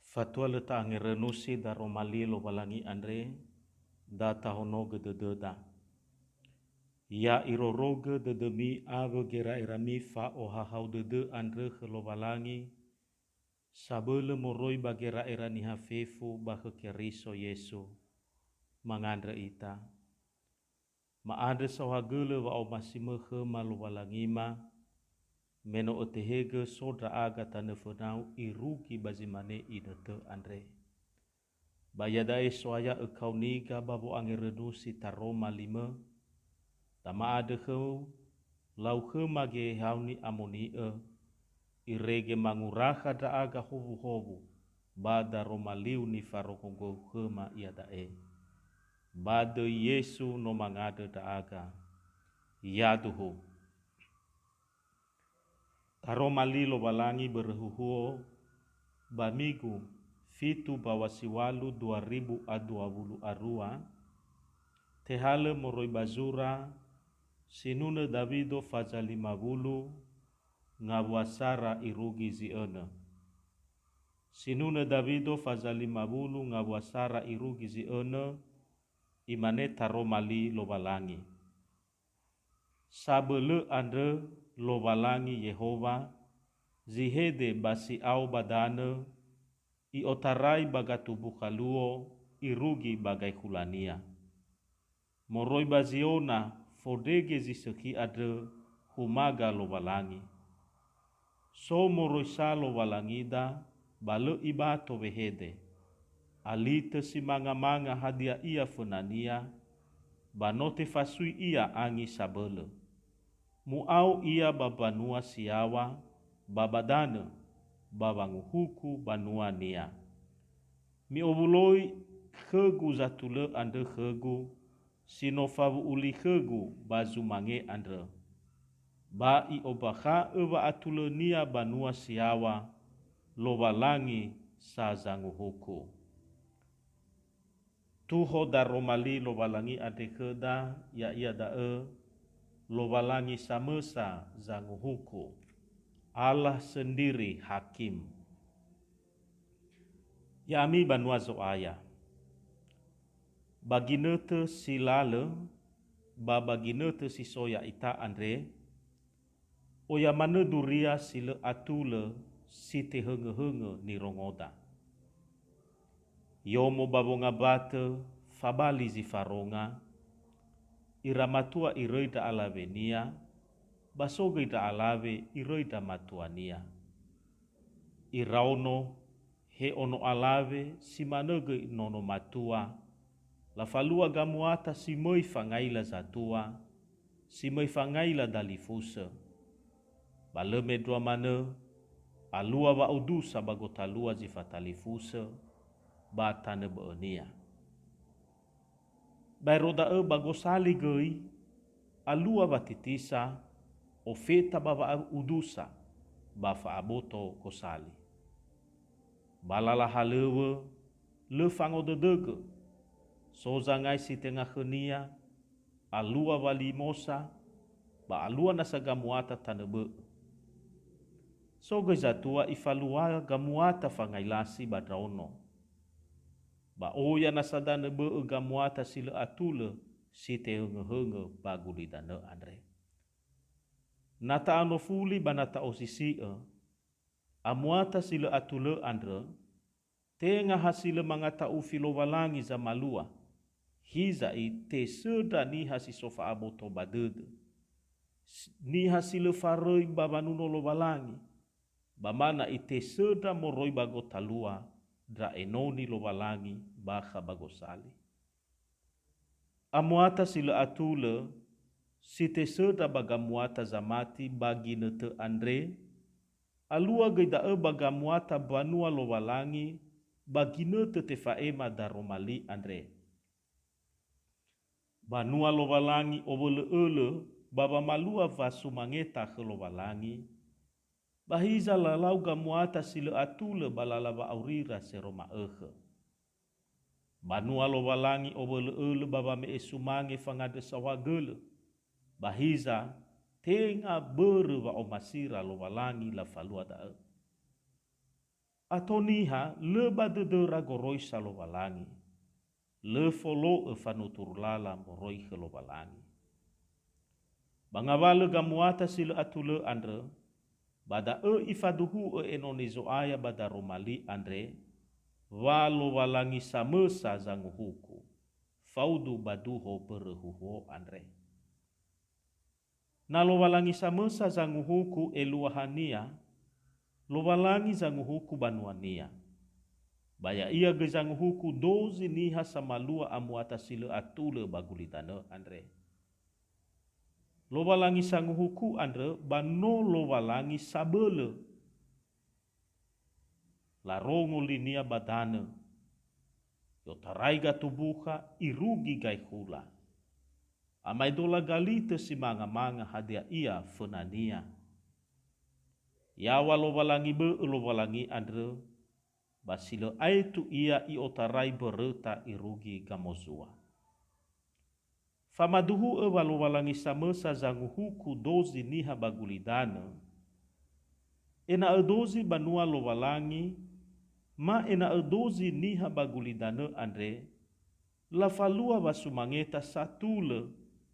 Fatua leta ange renusi da romali lo balangi andre da tahono gedededa. Ya iroroge dedemi ave gera irami fa ohahau dede andre lo balangi sabele moroi bagera irani hafefu bahe keriso Yesu mangandre ita. Maade sawagele wa au masimehe malu balangima meno otehege sodra aga tanefenau irugi bazimane idete andre. Bayadai soaya ekau niga babu angerenusi taroma lima tama ade heu lau he mage hauni amoni irege manguraha da aga hobu hobu bada romaliu ni farokongo hema iadae. Bade Yesu no mangade da aga yaduhu. Taroma lilo balangi berhuhuo bamigu fitu bawasiwalu 2020 arua tehale moroi bazura sinune Davido faza 50 ngawasara irugi ziene. Sinune Davido faza 50 ngawasara irugi ziene imane taroma li lo balangi. Sabele andre lo balangi Yehova zihede basi au badane i otarai bagatubu kaluo irugi bagai hulania. Moroi baziona fodege ziseki ade humaga lo balangi. So moroi sa lo balangida bale ibato wehede. Alite si manga hadia ia funania banote fasui ia angi sabele. Muau ia babanua siawa babadane babanguhuku banua nia. Mi obuloi khegu zatule ande khegu sinofavu uli khegu bazumange andre. Ba i obaha eva atule nia banua siawa lobalangi sa zanguhuku. Tuho daromali lobalangi ade kheda ya ia dae lobalangi samesa zanguhuku. Allah sendiri hakim. Ya ami banua zoaya. Baginete silale baginete si soya ita andre oya mane duria sile atule site henge ni rongoda. Yomo babonga bate fabali zifaronga iramatua ireida alavenia basogeida alave ireida matuania. Irauno he ono alave simanege nono matua la falua gamuata simoi fangaila zatua simoi fangaila dalifuse. Baleme dua mane alua wa udusa bagotalua zifatalifuse batane beenia. Bairoda bagosali gei alua batitisa ofeta baba udusa bafa aboto kosali. Balala halewe le fango dedege sozangai si tengah khenia alua walimosa ba alua nasa gamuata tanebe. Soge zatua ifalua gamuata fangailasi badraono. Ba oya nasadane be gamuata sile atule site henge baguli dane andre. Nata anofuli banata osisi amuata sile atule andre tenga hasile mangata ufilo walangi za malua hiza i te seda ni hasi sofa aboto badede ni hasile faroi babanuno lo walangi bamana i te seda moroi bagotalua dra enoni lo walangi baha bagosali. Amuata sile atule site seda bagamuata zamati bagi nete andre alua geida bagamuata banua lo walangi bagine te faema daromali andre. Banua lo walangi obole baba malua vasu mangeta lo walangi bahiza lalau gamuata sile atule balalaba aurira seroma Banua lo walangi obole baba me esumange fangade sawagele bahiza tenga bere wa omasira lo walangi la falua dae. Atau niha le badede ragoroi salowalangi. Le folo fanutur lala moroi helowalangi. Bangawale gamuata sila atule andre. Bada ifaduhu enonizo aya bada romali andre. Walo walangi samesa zanguhuku. Faudu baduho berehuho andre. Nalo walangi samesa zanguhuku eluahania. Lo walangi zanguhuku banuania. Baya ia gezanguhuku dozi niha samalua amuata sila atule bagulitane andre. Lo walangi sanguhuku andre bano lo walangi sabele. La rongo linia badane. Yo taraiga tubuha irugi gai hula. Amai dola galite si manga hadia ia fenania. Ya walo walangi lo walangi andre. Basilo aitu ia i otarai bereta irugi gamozua. Famaduhu walo walangi samesa zanguhuku dozi niha bagulidane. Ena dozi banua lo walangi. Ma ena dozi niha bagulidane andre. La falua basumangeta satule.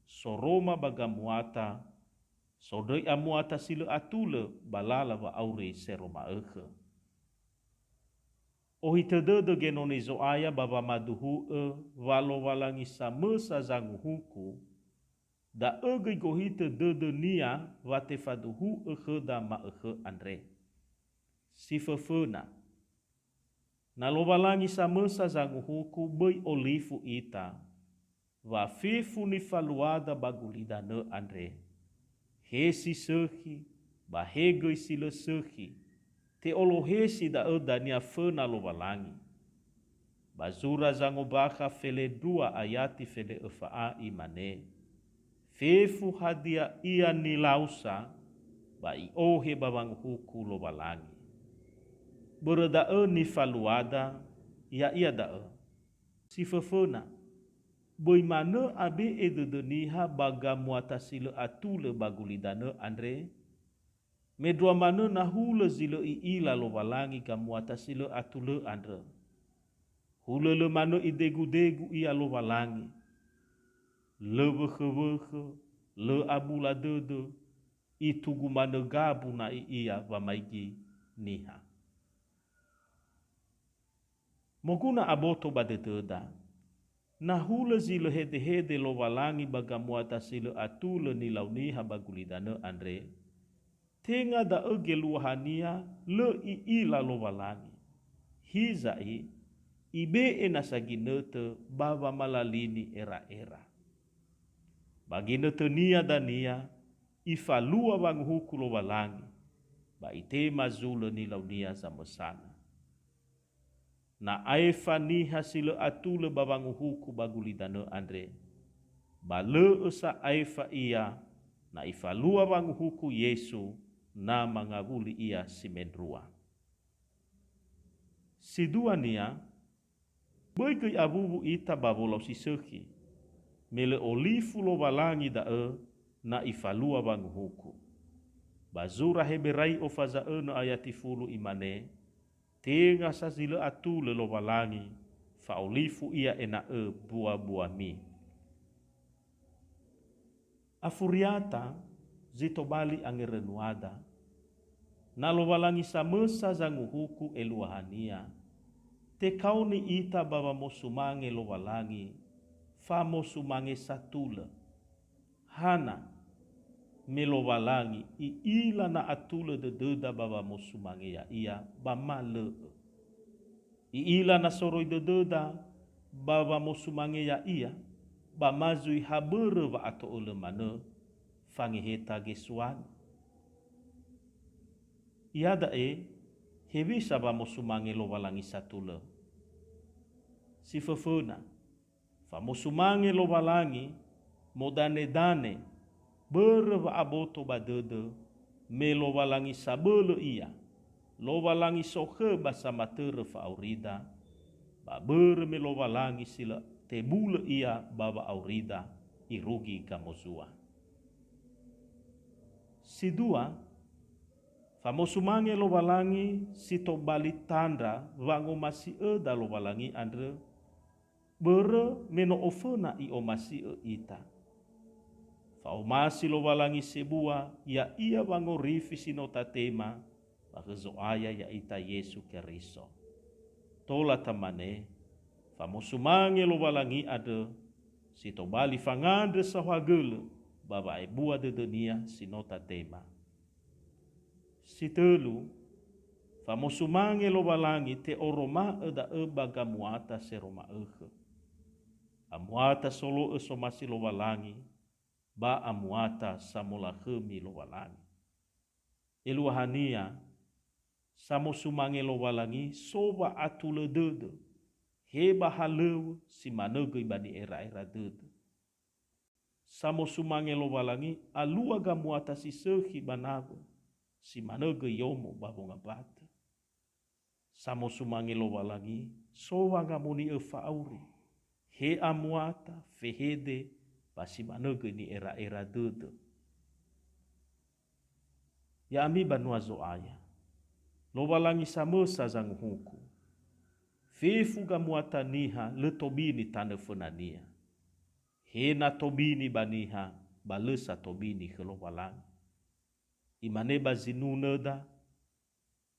Soroma bagamuata. Sodoi amuata sila atule. Balala wa aure seroma eke. Ohitedede genonizo aya baba maduhu walo walangi samesa zanguhuku. Da ege gohite dede nia wate faduhu da ma andre. Sifefena. Nalo walangi samesa zanguhuku bei olifu ita. Wa fefu ni faluada bagulidane andre. Hesi sehi, bahegoi sila sehi. Te olohesi da dania fena lo walangi. Bazura zangobaka fele dua ayati fele efaa imane. Fefu hadia ia nilausa ba i ohe babanguhuku lo walangi. Bereda ni faluada ya ia da si fefena. Boi mana abe ededeniha baga muatasile atule bagulidane andre. Medua mana nahula zile ila lo walangi ka muatasile atule andre. Hula le mana idegu-degu ia lo walangi. Le wehe-wehe, le abula dede, itugu mana gabu na ia wamaigi niha. Moguna aboto badededa. Nahula zile hede-hede lo walangi baga muatasile atule nilau niha bagulidane andre. Tenga da luahania le ila lo walangi. Hizai ibe enasaginete baba malalini era-era. Baginete nia dan nia ifalua wanghuku lo walangi. Ba ite mazule nilau nia zamesana. Na aifa niha sile atule babanguhuku bagulidane andre. Ba le esa aifa ia na ifalua wanghuku Yesu na mangabuli ia simendrua. Si dua nia, boikei abubu ita babolau sisehi, mele olifu lo walangi da na ifalua wanghuku. Bazura heberai ofaza na ayatifulu imane, tenga sazile atule lo walangi, fa olifu ia ena buah-buah mi. Afuriata, zito bali angerenuada. Nalo walangi samesa zanguhuku eluahania. Te kauni ita baba mosumange lo walangi. Fa mosumange satula. Hana melo walangi i ila na atule de deda baba mosumange ya ia bamale. I ila na soroi de deda baba mosumange ya ia bamazui habere wa ato ole mane. Fangiheta gesuan. Iada hewi saba mosumange lo walangi satule. Si fefena. Fa mosumange lo walangi modane-dane berwa aboto badede me lo walangi sabele ia. Lo walangi sohe basa matere fa aurida. Ba bere me lo walangi sila tebule ia baba aurida irugi kamozua. Si dua, Famosumange lo walangi sito bali tanda wango masi da lo walangi andre bere meno ofena i o masi ita. Faumasi lo walangi sebua ya ia wango rifi sino tatema bagezo aya ya ita Yesu Keriso. Tola tamane famosumange lo walangi ade sito bali fangande sahwagele baba e bua de dunia sino tatema. Sitelu famosumange lo walangi te oroma eda baga muata se roma ege. Amuata solo somasi lo walangi ba amuata samola khemi lo walangi. Eluahania samosumange lo walangi soba atule dede heba haleu si manege ibani era dede. Samosumange lo walangi alua gamuata si sehi banago si manege yomo babonga bata. Samosumange lo walangi sowa gamuni efa auri he amuata fehede pasi manege ni era dede. Ya ami banua zoaya lo walangi samosa zangu huku fefu gamuata niha le tobini tane fenania he na tobini baniha balesa tobini khelo walangi imaneba zinune da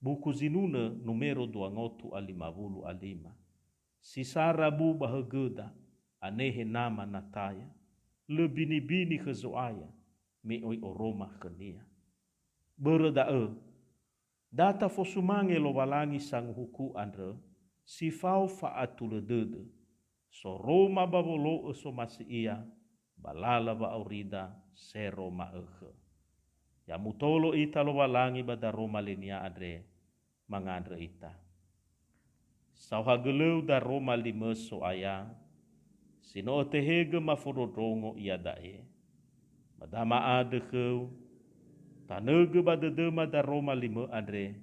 buku zinune numero 255 sisara bu bahageda anehe nama nataya le bini kezoaya me oi oroma kenia bereda data fosumange lo walangi sang huku andre si fau faatule dede so roma babolo so masi ia balala ba aurida se roma ya mutolo ita lo walangi bada roma linia adre mangandre ita sauhageleu da roma limeso aya sino tehege maforodongo ia dae madama adekeu tanege badedema da roma lime adre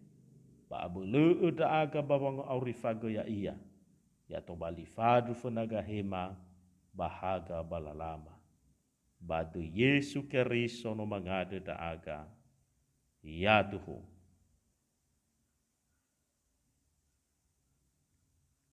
ba abele da aga bawang aurifage ya iya ya to bali fadu fenaga hema bahaga balalama badu Yesu Keriso no mangade da aga ya Tuhu